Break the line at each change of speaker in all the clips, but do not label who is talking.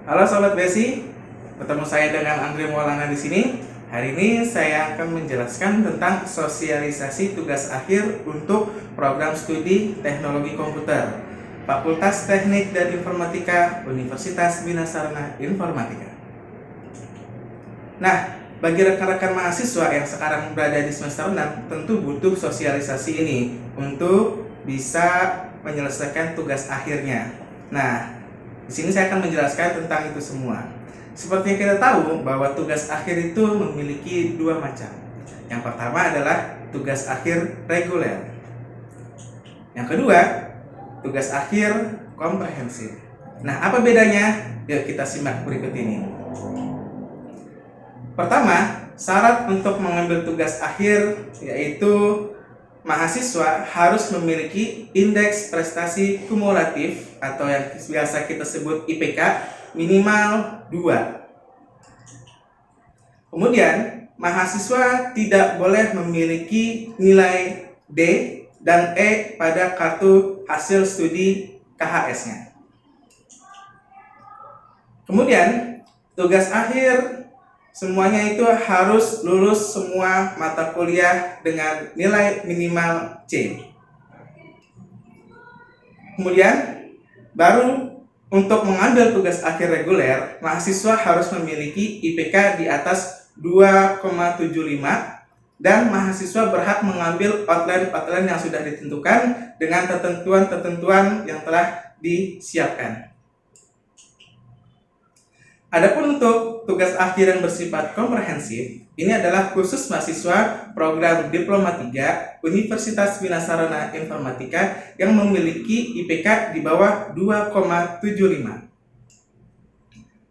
Halo Sobat Besi, bertemu saya dengan Andre Maulana di sini. Hari ini saya akan menjelaskan tentang sosialisasi tugas akhir untuk program studi Teknologi Komputer, Fakultas Teknik dan Informatika, Universitas Bina Sarana Informatika. Nah, bagi rekan-rekan mahasiswa yang sekarang berada di semester 6, tentu butuh sosialisasi ini untuk bisa menyelesaikan tugas akhirnya. Nah, di sini saya akan menjelaskan tentang itu semua. Seperti yang kita tahu bahwa tugas akhir itu memiliki dua macam. Yang pertama adalah tugas akhir reguler. Yang kedua, tugas akhir komprehensif. Nah, apa bedanya? Yuk kita simak berikut ini. Pertama, syarat untuk mengambil tugas akhir yaitu mahasiswa harus memiliki indeks prestasi kumulatif atau yang biasa kita sebut IPK minimal 2. Kemudian, mahasiswa tidak boleh memiliki nilai D dan E pada kartu hasil studi KHS-nya. Kemudian, tugas akhir semuanya itu harus lulus semua mata kuliah dengan nilai minimal C. Kemudian, baru untuk mengambil tugas akhir reguler, mahasiswa harus memiliki IPK di atas 2,75 dan mahasiswa berhak mengambil outline yang sudah ditentukan dengan ketentuan-ketentuan yang telah disiapkan. Adapun untuk tugas akhir yang bersifat komprehensif, ini adalah khusus mahasiswa program Diploma 3 Universitas Bina Sarana Informatika yang memiliki IPK di bawah 2,75.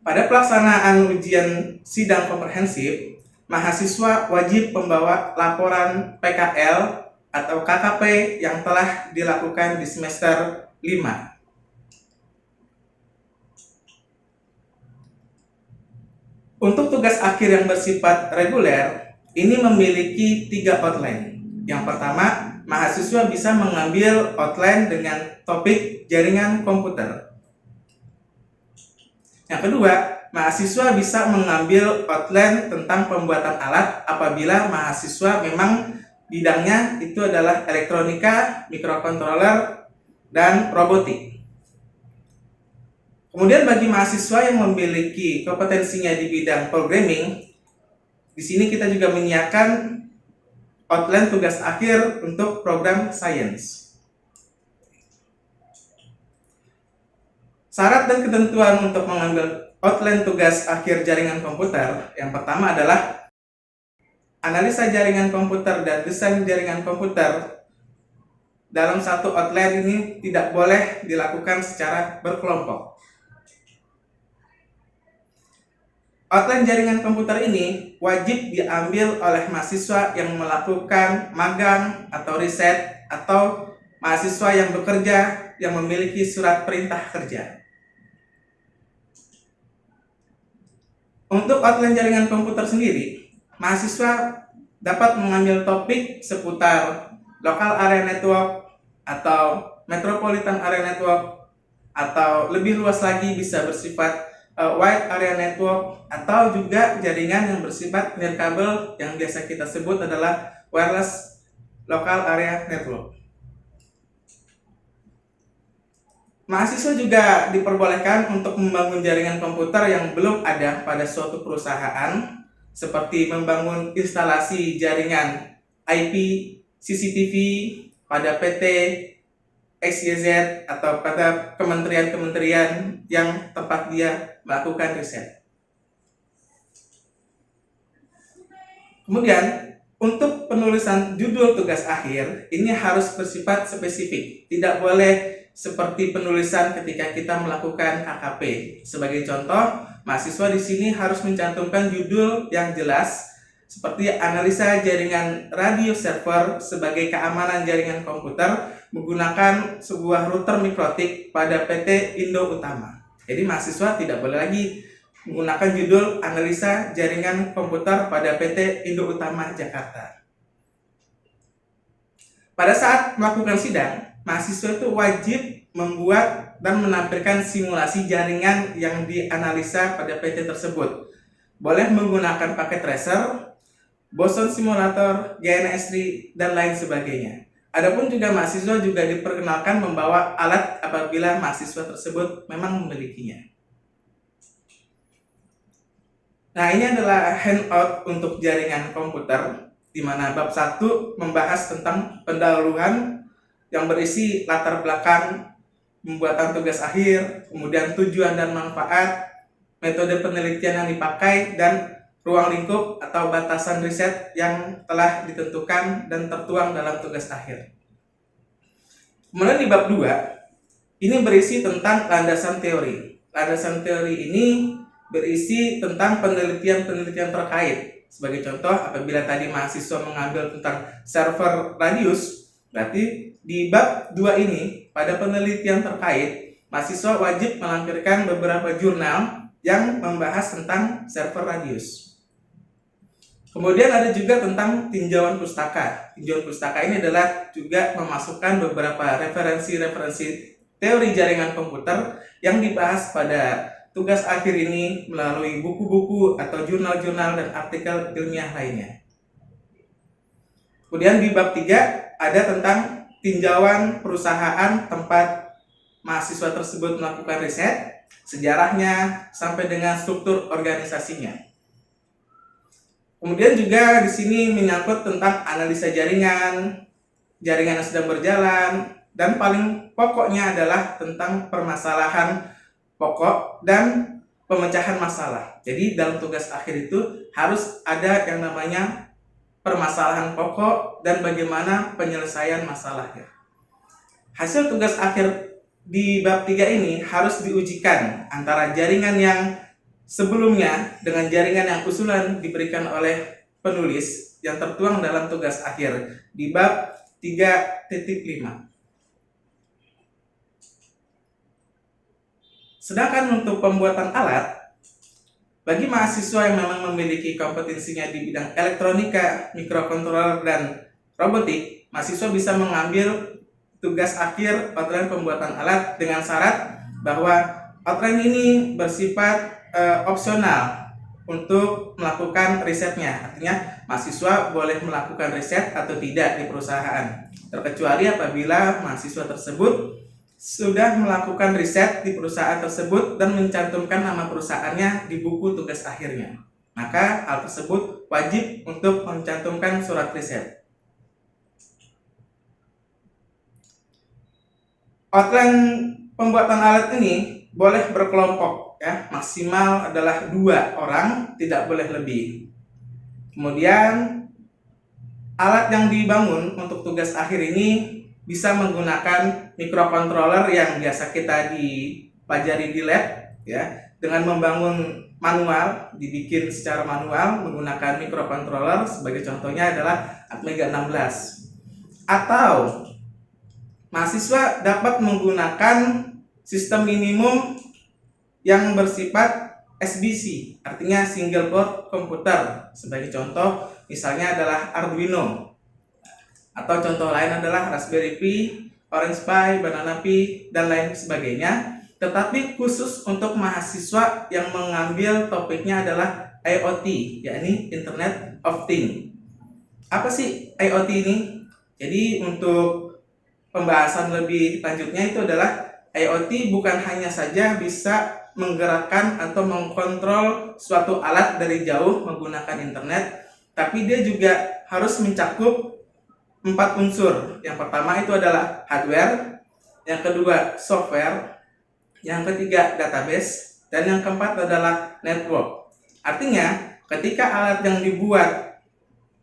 Pada pelaksanaan ujian sidang komprehensif, mahasiswa wajib membawa laporan PKL atau KKP yang telah dilakukan di semester 5. Untuk tugas akhir yang bersifat reguler, ini memiliki 3 outline. Yang pertama, mahasiswa bisa mengambil outline dengan topik jaringan komputer. Yang kedua, mahasiswa bisa mengambil outline tentang pembuatan alat apabila mahasiswa memang bidangnya itu adalah elektronika, mikrokontroler, dan robotik. Kemudian bagi mahasiswa yang memiliki kompetensinya di bidang programming, di sini kita juga menyiapkan outline tugas akhir untuk program science. Syarat dan ketentuan untuk mengambil outline tugas akhir jaringan komputer, yang pertama adalah analisa jaringan komputer dan desain jaringan komputer. Dalam satu outline ini tidak boleh dilakukan secara berkelompok. Outline jaringan komputer ini wajib diambil oleh mahasiswa yang melakukan magang atau riset atau mahasiswa yang bekerja yang memiliki surat perintah kerja. Untuk outline jaringan komputer sendiri, mahasiswa dapat mengambil topik seputar local area network atau metropolitan area network atau lebih luas lagi bisa bersifat wide area network atau juga jaringan yang bersifat nirkabel yang biasa kita sebut adalah wireless local area network. Mahasiswa juga diperbolehkan untuk membangun jaringan komputer yang belum ada pada suatu perusahaan, seperti membangun instalasi jaringan IP, CCTV pada PT XYZ atau pada kementerian-kementerian yang tempat dia melakukan riset. Kemudian, untuk penulisan judul tugas akhir, ini harus bersifat spesifik. Tidak boleh seperti penulisan ketika kita melakukan KKP. Sebagai contoh, mahasiswa di sini harus mencantumkan judul yang jelas, seperti analisa jaringan radio server sebagai keamanan jaringan komputer menggunakan sebuah router mikrotik pada PT Indo Utama. Jadi mahasiswa tidak boleh lagi menggunakan judul analisa jaringan komputer pada PT Indo Utama Jakarta. Pada saat melakukan sidang, mahasiswa itu wajib membuat dan menampilkan simulasi jaringan yang dianalisa pada PT tersebut. Boleh menggunakan paket tracer, boson simulator, GNS3, dan lain sebagainya. Adapun juga mahasiswa juga diperkenalkan membawa alat apabila mahasiswa tersebut memang memilikinya. Nah, ini adalah handout untuk jaringan komputer, di mana bab 1 membahas tentang pendahuluan yang berisi latar belakang pembuatan tugas akhir, kemudian tujuan dan manfaat, metode penelitian yang dipakai, dan ruang lingkup atau batasan riset yang telah ditentukan dan tertuang dalam tugas akhir. Kemudian di bab 2, ini berisi tentang landasan teori. Landasan teori ini berisi tentang penelitian-penelitian terkait. Sebagai contoh, apabila tadi mahasiswa mengambil tentang server radius, berarti di bab 2 ini, pada penelitian terkait, mahasiswa wajib melampirkan beberapa jurnal yang membahas tentang server radius. Kemudian ada juga tentang tinjauan pustaka. Tinjauan pustaka ini adalah juga memasukkan beberapa referensi-referensi teori jaringan komputer yang dibahas pada tugas akhir ini melalui buku-buku atau jurnal-jurnal dan artikel ilmiah lainnya. Kemudian di bab 3 ada tentang tinjauan perusahaan tempat mahasiswa tersebut melakukan riset, sejarahnya, sampai dengan struktur organisasinya. Kemudian juga di sini menyangkut tentang analisa jaringan yang sedang berjalan, dan paling pokoknya adalah tentang permasalahan pokok dan pemecahan masalah. Jadi dalam tugas akhir itu harus ada yang namanya permasalahan pokok dan bagaimana penyelesaian masalahnya. Hasil tugas akhir di bab 3 ini harus diujikan antara jaringan yang sebelumnya dengan jaringan yang usulan diberikan oleh penulis yang tertuang dalam tugas akhir di bab 3.5. Sedangkan untuk pembuatan alat, bagi mahasiswa yang memang memiliki kompetensinya di bidang elektronika, mikrokontroler, dan robotik, mahasiswa bisa mengambil tugas akhir outline pembuatan alat dengan syarat bahwa outline ini bersifat opsional untuk melakukan risetnya. Artinya mahasiswa boleh melakukan riset atau tidak di perusahaan, terkecuali apabila mahasiswa tersebut sudah melakukan riset di perusahaan tersebut dan mencantumkan nama perusahaannya di buku tugas akhirnya. Maka hal tersebut wajib untuk mencantumkan surat riset. Outline pembuatan alat ini boleh berkelompok, ya, maksimal adalah 2 orang, tidak boleh lebih. Kemudian alat yang dibangun untuk tugas akhir ini bisa menggunakan mikrokontroler yang biasa kita dipelajari di lab, ya, dengan membangun manual, dibikin secara manual menggunakan mikrokontroler. Sebagai contohnya adalah Atmega 16. Atau mahasiswa dapat menggunakan sistem minimum yang bersifat SBC, artinya single board komputer. Sebagai contoh misalnya adalah Arduino, atau contoh lain adalah Raspberry Pi, Orange Pi, Banana Pi, dan lain sebagainya. Tetapi khusus untuk mahasiswa yang mengambil topiknya adalah IoT, yakni Internet of Things. Apa sih IoT ini? Jadi untuk pembahasan lebih lanjutnya itu adalah IoT bukan hanya saja bisa menggerakkan atau mengkontrol suatu alat dari jauh menggunakan internet, tapi dia juga harus mencakup 4 unsur. Yang pertama itu adalah hardware, yang kedua software, yang ketiga database, dan yang keempat adalah network. Artinya ketika alat yang dibuat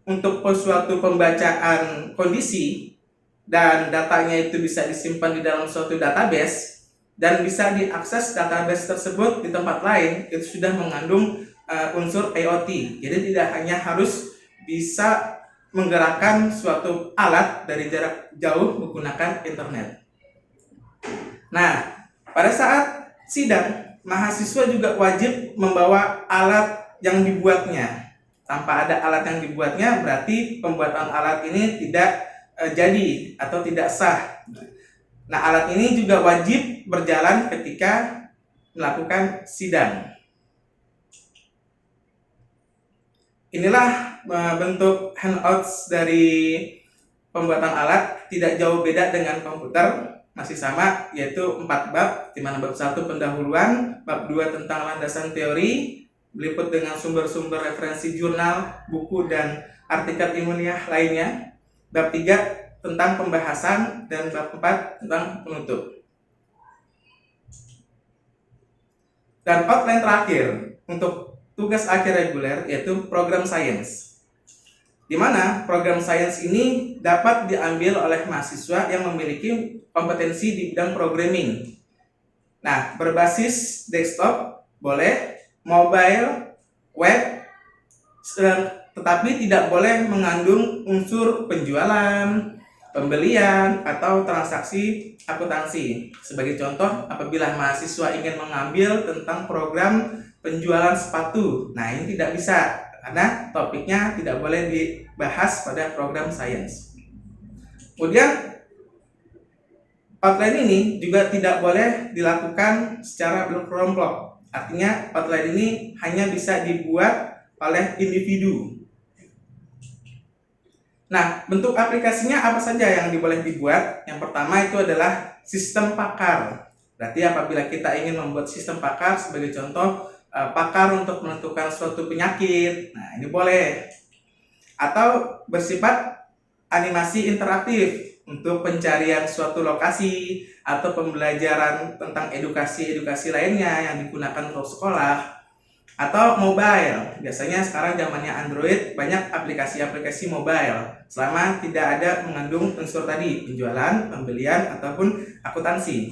untuk suatu pembacaan kondisi dan datanya itu bisa disimpan di dalam suatu database dan bisa diakses database tersebut di tempat lain, itu sudah mengandung unsur IoT. Jadi tidak hanya harus bisa menggerakkan suatu alat dari jarak jauh menggunakan internet. Nah, pada saat sidang, mahasiswa juga wajib membawa alat yang dibuatnya. Tanpa ada alat yang dibuatnya, berarti pembuatan alat ini tidak jadi atau tidak sah. Nah, alat ini juga wajib berjalan ketika melakukan sidang. Inilah bentuk handouts dari pembuatan alat, tidak jauh beda dengan komputer, masih sama, yaitu 4 bab, di mana bab 1 pendahuluan, bab 2 tentang landasan teori, meliput dengan sumber-sumber referensi jurnal, buku, dan artikel ilmiah lainnya, bab 3 tentang pembahasan, dan bab 4 tentang penutup. Dan outline terakhir untuk tugas akhir reguler yaitu program sains, di mana program sains ini dapat diambil oleh mahasiswa yang memiliki kompetensi di bidang programming. Nah, berbasis desktop boleh, mobile, web, tetapi tidak boleh mengandung unsur penjualan, pembelian, atau transaksi akuntansi. Sebagai contoh, apabila mahasiswa ingin mengambil tentang program penjualan sepatu, nah ini tidak bisa karena topiknya tidak boleh dibahas pada program sains. Kemudian outline ini juga tidak boleh dilakukan secara berkelompok. Artinya outline ini hanya bisa dibuat oleh individu. Nah, bentuk aplikasinya apa saja yang boleh dibuat? Yang pertama itu adalah sistem pakar. Berarti apabila kita ingin membuat sistem pakar, sebagai contoh pakar untuk menentukan suatu penyakit, nah ini boleh. Atau bersifat animasi interaktif untuk pencarian suatu lokasi atau pembelajaran tentang edukasi lainnya yang digunakan untuk sekolah. Atau mobile, biasanya sekarang zamannya Android, banyak aplikasi-aplikasi mobile selama tidak ada mengandung unsur tadi, penjualan, pembelian, ataupun akuntansi.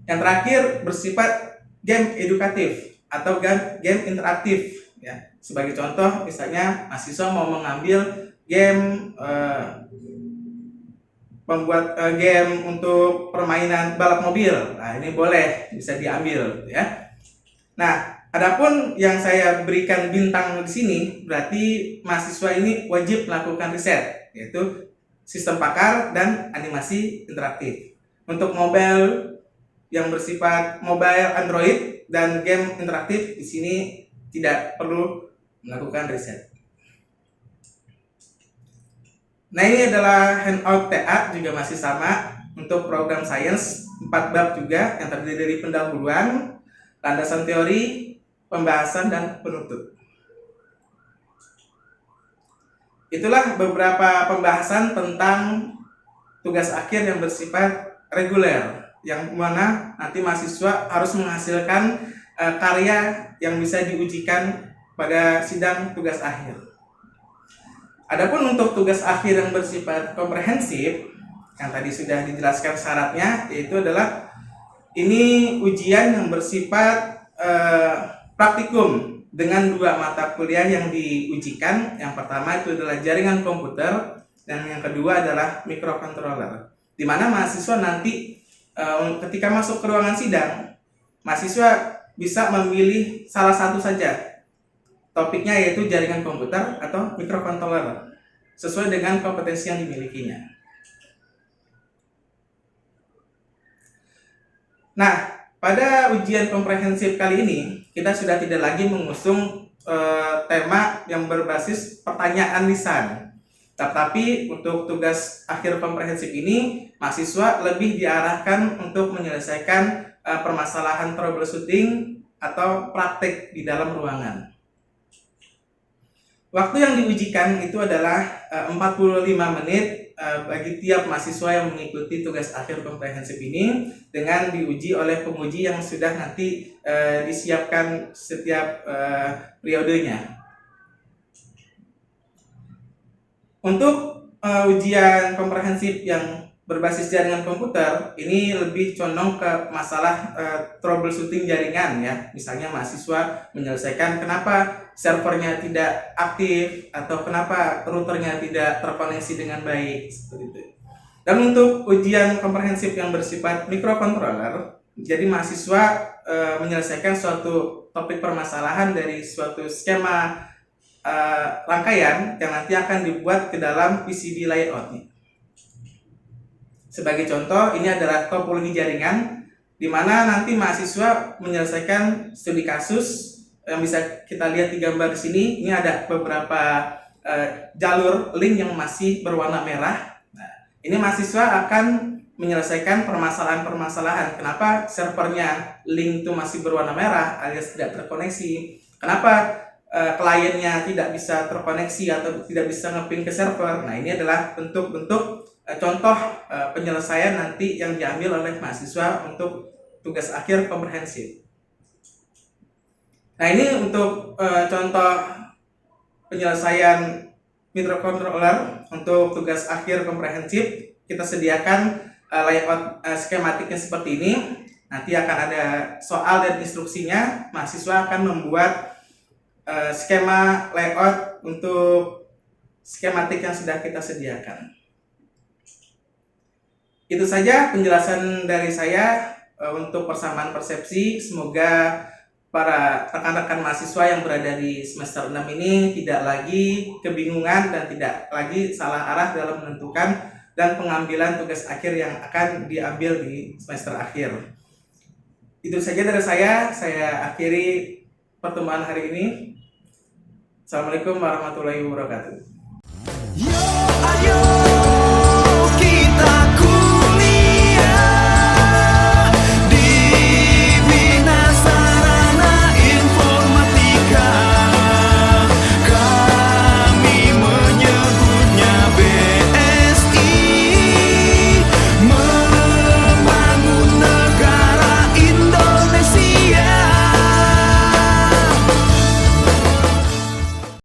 Yang terakhir bersifat game edukatif atau game interaktif ya. Sebagai contoh, misalnya mahasiswa mau mengambil game membuat game untuk permainan balap mobil, nah ini boleh, bisa diambil ya. Nah, adapun yang saya berikan bintang di sini berarti mahasiswa ini wajib melakukan riset, yaitu sistem pakar dan animasi interaktif. Untuk mobile yang bersifat mobile Android dan game interaktif di sini tidak perlu melakukan riset. Nah, ini adalah handout TA, juga masih sama untuk program sains, 4 bab juga yang terdiri dari pendahuluan, landasan teori, pembahasan, dan penutup. Itulah beberapa pembahasan tentang tugas akhir yang bersifat reguler, yang mana nanti mahasiswa harus menghasilkan karya yang bisa diujikan pada sidang tugas akhir. Adapun untuk tugas akhir yang bersifat komprehensif, yang tadi sudah dijelaskan syaratnya, yaitu adalah ini ujian yang bersifat praktikum dengan 2 mata kuliah yang diujikan. Yang pertama itu adalah jaringan komputer dan yang kedua adalah microcontroller. Di mana mahasiswa nanti ketika masuk ke ruangan sidang, mahasiswa bisa memilih salah satu saja topiknya, yaitu jaringan komputer atau microcontroller, sesuai dengan kompetensi yang dimilikinya. Nah, pada ujian komprehensif kali ini kita sudah tidak lagi mengusung tema yang berbasis pertanyaan lisan. Tetapi untuk tugas akhir komprehensif ini, mahasiswa lebih diarahkan untuk menyelesaikan permasalahan troubleshooting atau praktik di dalam ruangan. Waktu yang diujikan itu adalah 45 menit bagi tiap mahasiswa yang mengikuti tugas akhir komprehensif ini, dengan diuji oleh penguji yang sudah nanti disiapkan setiap periodenya. Untuk ujian komprehensif yang berbasis jaringan komputer ini lebih condong ke masalah troubleshooting jaringan ya. Misalnya mahasiswa menyelesaikan kenapa servernya tidak aktif atau kenapa routernya tidak terkoneksi dengan baik, seperti itu. Dan untuk ujian komprehensif yang bersifat microcontroller, jadi mahasiswa menyelesaikan suatu topik permasalahan dari suatu skema rangkaian yang nanti akan dibuat ke dalam PCB layout. Sebagai contoh, ini adalah topologi jaringan, di mana nanti mahasiswa menyelesaikan studi kasus yang bisa kita lihat di gambar di sini. Ini ada beberapa jalur link yang masih berwarna merah. Nah, ini mahasiswa akan menyelesaikan permasalahan-permasalahan. Kenapa servernya link itu masih berwarna merah alias tidak terkoneksi? Kenapa kliennya tidak bisa terkoneksi atau tidak bisa ngeping ke server? Nah, ini adalah bentuk-bentuk contoh penyelesaian nanti yang diambil oleh mahasiswa untuk tugas akhir komprehensif. Nah, ini untuk contoh penyelesaian microcontroller untuk tugas akhir komprehensif. Kita sediakan layout skematiknya seperti ini. Nanti akan ada soal dan instruksinya. Mahasiswa akan membuat skema layout untuk skematik yang sudah kita sediakan. Itu saja penjelasan dari saya untuk persamaan persepsi. Semoga para rekan-rekan mahasiswa yang berada di semester 6 ini tidak lagi kebingungan dan tidak lagi salah arah dalam menentukan dan pengambilan tugas akhir yang akan diambil di semester akhir. Itu saja dari saya akhiri pertemuan hari ini. Assalamualaikum warahmatullahi wabarakatuh.